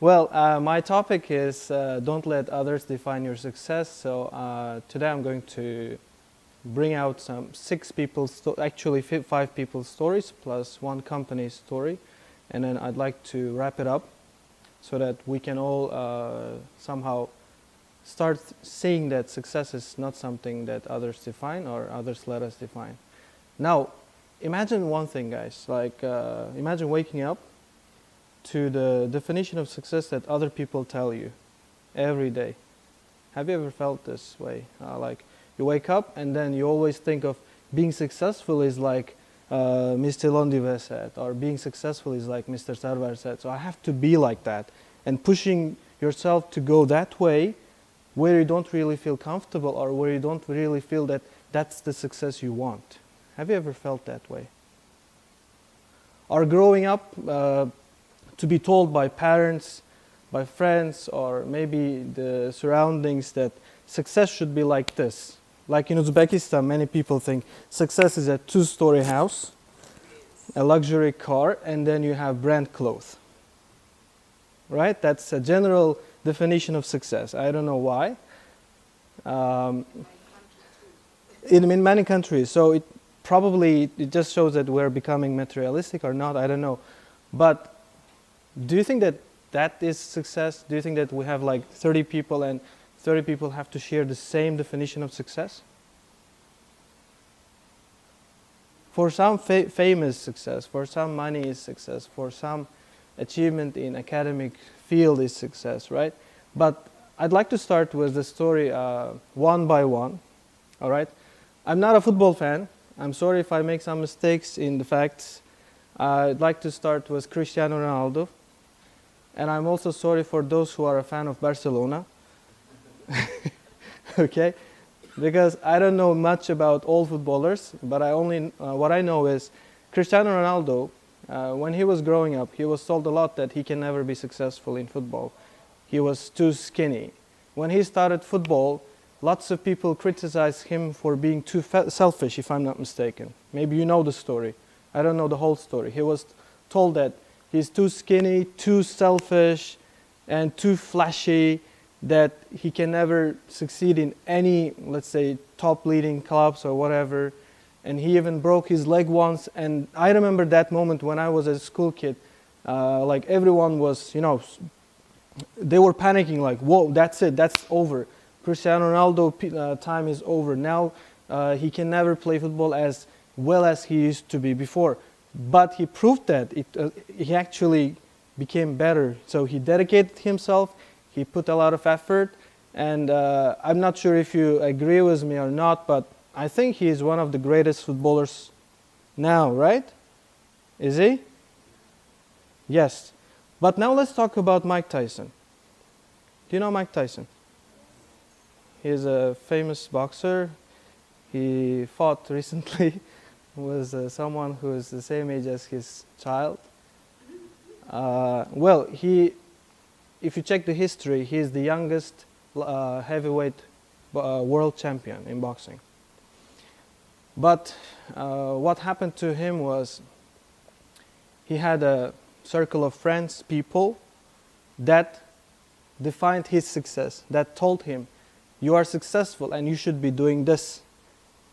Well, my topic is don't let others define your success. So today I'm going to bring out some 6 people's, actually 5 people's stories plus 1 company's story. And then I'd like to wrap it up so that we can all somehow start seeing that success is not something that others define or others let us define. Now, imagine one thing, guys. Like, imagine waking up to the definition of success that other people tell you every day. Have you ever felt this way? Like, you wake up and then you always think of being successful is like Mr. Londive said, or being successful is like Mr. Sarvar said. So I have to be like that. And pushing yourself to go that way where you don't really feel comfortable or where you don't really feel that that's the success you want. Have you ever felt that way? Or growing up to be told by parents, by friends, or maybe the surroundings that success should be like this. Like in Uzbekistan, many people think success is a 2-story house, a luxury car, and then you have brand clothes. Right? That's a general definition of success. I don't know why. In many countries. So it just shows that we're becoming materialistic or not, I don't know. But do you think that that is success? Do you think that we have like 30 people and 30 people have to share the same definition of success? For some famous success, for some money is success, for some achievement in academic field is success, right? But I'd like to start with the story one by one, all right? I'm not a football fan. I'm sorry if I make some mistakes in the facts. I'd like to start with Cristiano Ronaldo. And I'm also sorry for those who are a fan of Barcelona. Okay? Because I don't know much about all footballers, but what I know is Cristiano Ronaldo, when he was growing up, he was told a lot that he can never be successful in football. He was too skinny. When he started football, lots of people criticized him for being too selfish, if I'm not mistaken. Maybe you know the story. I don't know the whole story. He was told that he's too skinny, too selfish, and too flashy, that he can never succeed in any, let's say, top leading clubs or whatever. And he even broke his leg once. And I remember that moment when I was a school kid. Like everyone was, they were panicking like, whoa, that's it, that's over. Cristiano Ronaldo time is over. Now he can never play football as well as he used to be before. But he proved that he actually became better. So he dedicated himself, he put a lot of effort, and I'm not sure if you agree with me or not, but I think he is one of the greatest footballers now, right? Is he? Yes. But now let's talk about Mike Tyson. Do you know Mike Tyson? He's a famous boxer. He fought recently with someone who is the same age as his child. Well, if you check the history, he is the youngest heavyweight world champion in boxing. But what happened to him was he had a circle of friends, people that defined his success, that told him, you are successful and you should be doing this.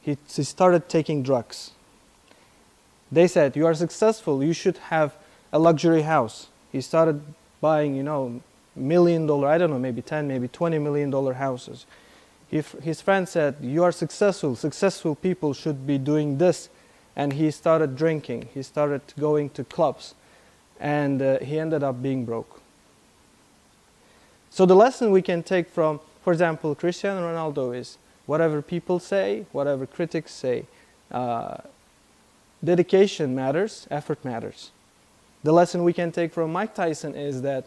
He started taking drugs. They said, you are successful, you should have a luxury house. He started buying, $1 million, I don't know, maybe 10, maybe $20 million houses. His friend said, you are successful people should be doing this. And he started drinking, he started going to clubs, and he ended up being broke. So the lesson we can take from, for example, Cristiano Ronaldo is, whatever people say, whatever critics say, dedication matters, effort matters. The lesson we can take from Mike Tyson is that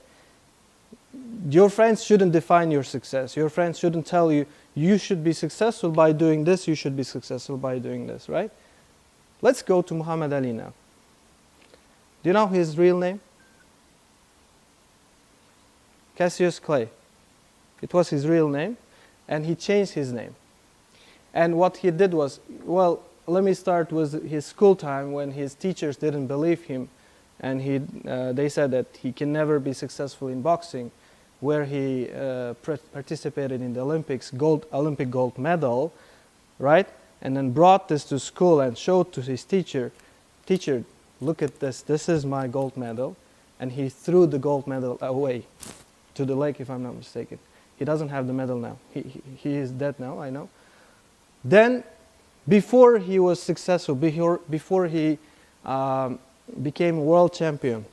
your friends shouldn't define your success. Your friends shouldn't tell you, you should be successful by doing this, you should be successful by doing this, right? Let's go to Muhammad Ali now. Do you know his real name? Cassius Clay. It was his real name, and he changed his name. And what he did was, well, let me start with his school time when his teachers didn't believe him and they said that he can never be successful in boxing, where he participated in the Olympics, Olympic gold medal, right? And then brought this to school and showed to his teacher, look at this, this is my gold medal. And he threw the gold medal away to the lake, if I'm not mistaken. He doesn't have the medal now. He is dead now, I know. Then, before he was successful, before he became a world champion,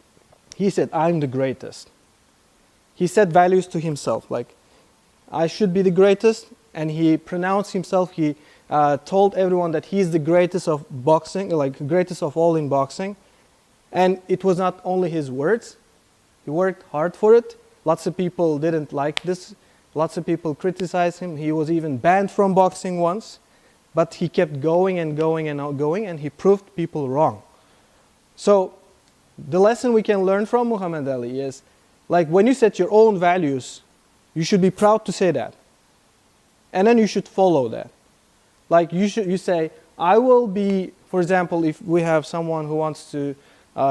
he said, I'm the greatest. He set values to himself, like, I should be the greatest, and he pronounced himself, he told everyone that he's the greatest of boxing, like greatest of all in boxing. And it was not only his words, he worked hard for it. Lots of people didn't like this. Lots of people criticized him. He was even banned from boxing once. But he kept going and going and going, and he proved people wrong. So the lesson we can learn from Muhammad Ali is, like, when you set your own values, you should be proud to say that. And then you should follow that. Like, you say, I will be, for example, if we have someone who wants to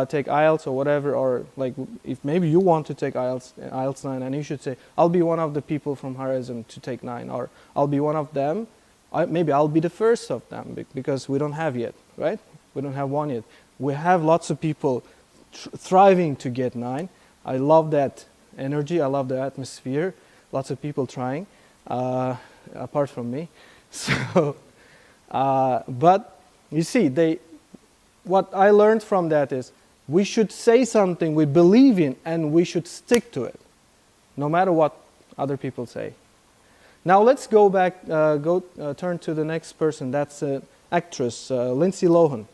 take IELTS or whatever, or like if maybe you want to take IELTS 9, and you should say, I'll be one of the people from Horizon to take 9, or I'll be one of them, maybe I'll be the first of them, because we don't have yet, right? We don't have one yet. We have lots of people thriving to get 9. I love that energy, I love the atmosphere, lots of people trying, apart from me. So, but you see, what I learned from that is, we should say something we believe in, and we should stick to it, no matter what other people say. Now let's go back, turn to the next person. That's an actress, Lindsay Lohan.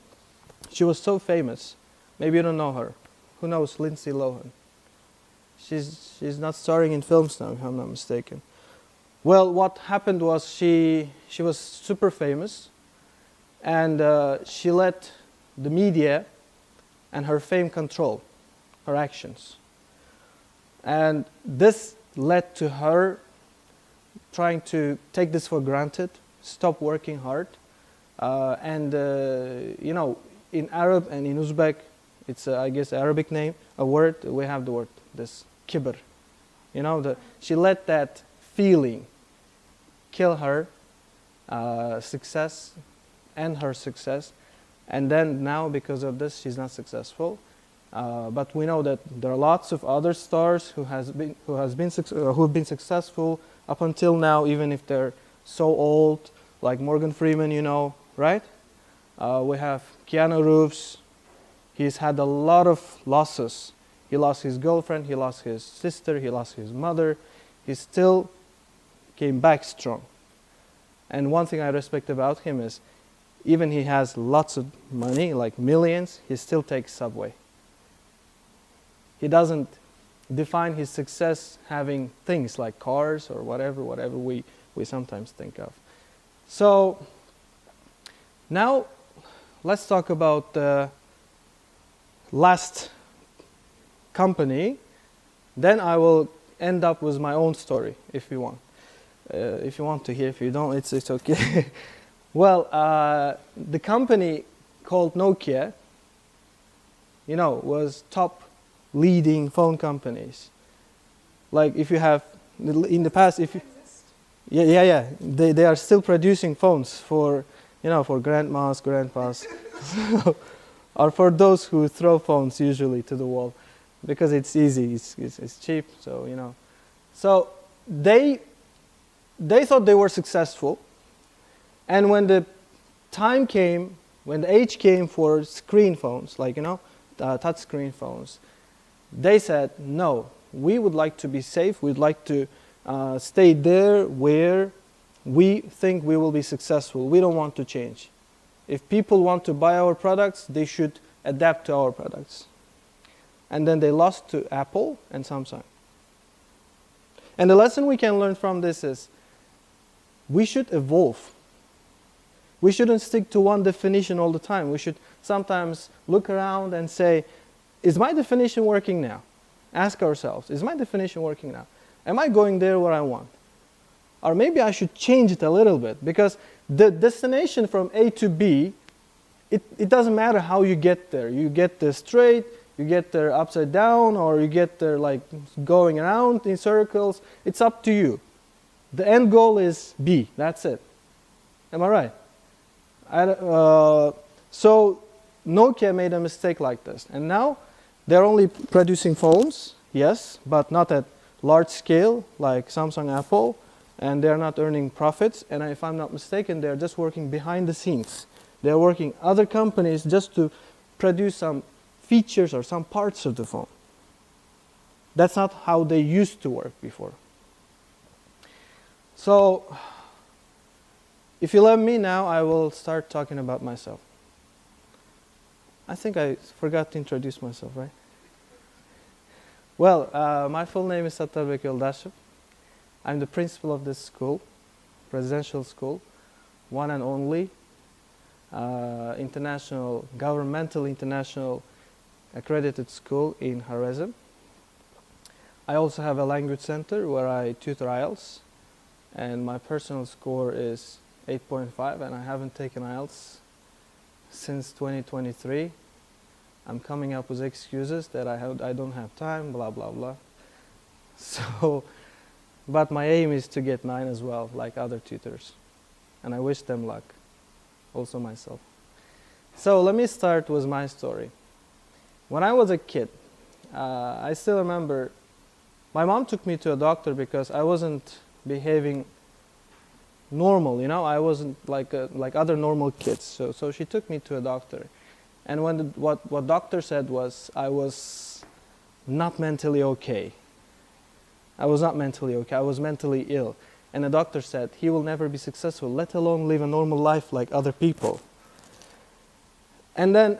She was so famous. Maybe you don't know her. Who knows Lindsay Lohan? She's not starring in films now, if I'm not mistaken. Well, what happened was she was super famous, and she let the media and her fame control her actions. And this led to her trying to take this for granted, stop working hard. You know, in Arab and in Uzbek, it's I guess Arabic name, a word, we have the word, this kibr. You know, she let that feeling kill her success and her success. And then now, because of this, she's not successful. But we know that there are lots of other stars who've been successful up until now, even if they're so old, like Morgan Freeman, you know, right? We have Keanu Reeves. He's had a lot of losses. He lost his girlfriend, he lost his sister, he lost his mother. He still came back strong. And one thing I respect about him is, even he has lots of money, like millions, he still takes subway. He doesn't define his success having things like cars or whatever we sometimes think of. So now let's talk about the last company. Then I will end up with my own story, if you want. If you want to hear, if you don't, it's okay. Well, the company called Nokia, you know, was top leading phone companies. Like if you have, in the past, if you, yeah, they are still producing phones for, you know, for grandmas, grandpas, or for those who throw phones usually to the wall, because it's easy, it's cheap, so you know. So they thought they were successful. And when the time came, when the age came for screen phones, like, you know, touch screen phones, they said, no, we would like to be safe. We'd like to stay there where we think we will be successful. We don't want to change. If people want to buy our products, they should adapt to our products. And then they lost to Apple and Samsung. And the lesson we can learn from this is, we should evolve. We shouldn't stick to one definition all the time. We should sometimes look around and say, is my definition working now? Ask ourselves, is my definition working now? Am I going there where I want? Or maybe I should change it a little bit, because the destination from A to B, it doesn't matter how you get there. You get there straight, you get there upside down, or you get there like going around in circles. It's up to you. The end goal is B. That's it. Am I right? So Nokia made a mistake like this, and now they're only producing phones, yes, but not at large scale like Samsung, Apple, and they're not earning profits. And if I'm not mistaken, they're just working behind the scenes. They're working other companies just to produce some features or some parts of the phone. That's not how they used to work before. So, if you let me now, I will start talking about myself. I think I forgot to introduce myself, right? Well, my full name is Sattorbek Yuldashev. I'm the principal of this school, Presidential School, one and only governmental international accredited school in Khwarezm. I also have a language center where I tutor IELTS, and my personal score is 8.5, and I haven't taken IELTS since 2023. I'm coming up with excuses that I don't have time, blah blah blah. So, but my aim is to get 9 as well, like other tutors, and I wish them luck, also myself. So let me start with my story. When I was a kid, I still remember my mom took me to a doctor because I wasn't behaving normal, you know. I wasn't like other normal kids. So she took me to a doctor, and what doctor said was I was not mentally okay. I was not mentally okay. I was mentally ill, and the doctor said he will never be successful, let alone live a normal life like other people. And then,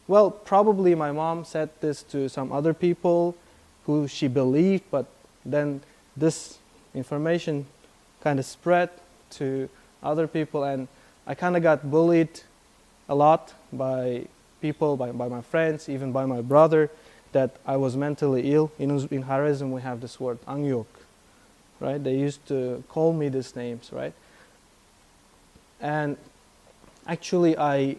well, probably my mom said this to some other people who she believed, but then this information kind of spread to other people, and I kind of got bullied a lot by people, by my friends, even by my brother, that I was mentally ill. In Khwarezm we have this word, angyok, right? They used to call me these names, right? And actually I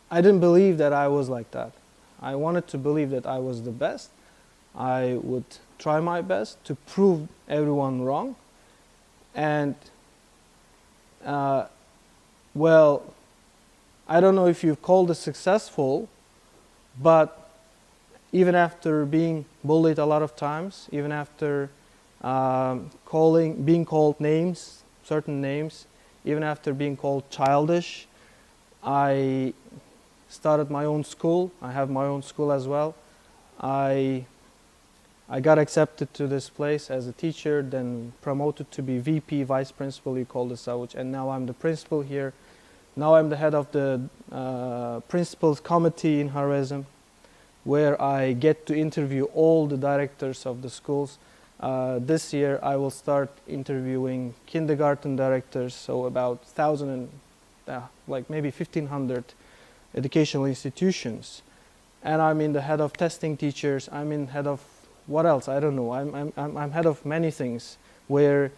didn't believe that I was like that. I wanted to believe that I was the best. I would try my best to prove everyone wrong. And well, I don't know if you've called it successful, but even after being bullied a lot of times, even after being called names, certain names, even after being called childish, I started my own school. I have my own school as well. I got accepted to this place as a teacher, then promoted to be VP, vice principal, you call this out, and now I'm the principal here. Now I'm the head of the principal's committee in Khwarezm, where I get to interview all the directors of the schools. This year I will start interviewing kindergarten directors, so about 1,000 and like maybe 1,500 educational institutions. And I'm in the head of testing teachers. I'm in head of what else? I don't know. I'm head of many things where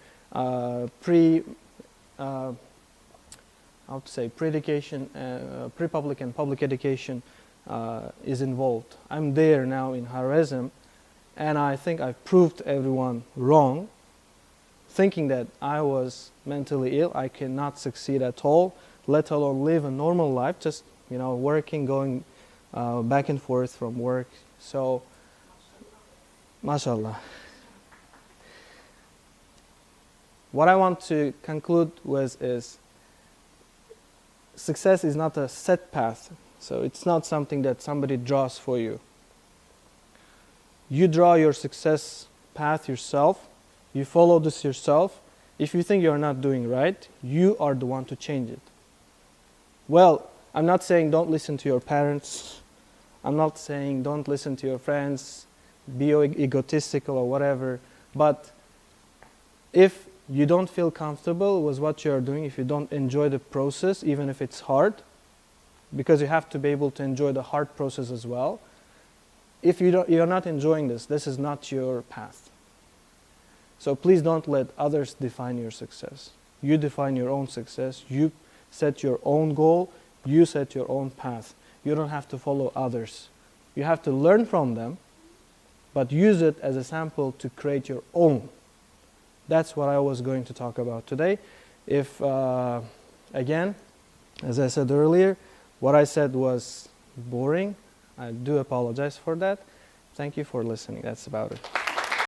pre-education, pre-public and public education is involved. I'm there now in Khwarezm, and I think I've proved everyone wrong, thinking that I was mentally ill. I cannot succeed at all, let alone live a normal life, just working, going back and forth from work. So, mashallah. What I want to conclude with is success is not a set path. So it's not something that somebody draws for you. You draw your success path yourself. You follow this yourself. If you think you're not doing right, you are the one to change it. Well, I'm not saying don't listen to your parents. I'm not saying don't listen to your friends, be egotistical or whatever. But if you don't feel comfortable with what you're doing, if you don't enjoy the process, even if it's hard, because you have to be able to enjoy the hard process as well. If you're not enjoying this is not your path. So please don't let others define your success. You define your own success. You set your own goal. You set your own path. You don't have to follow others. You have to learn from them, but use it as a sample to create your own. That's what I was going to talk about today. If, again, as I said earlier, what I said was boring, I do apologize for that. Thank you for listening. That's about it.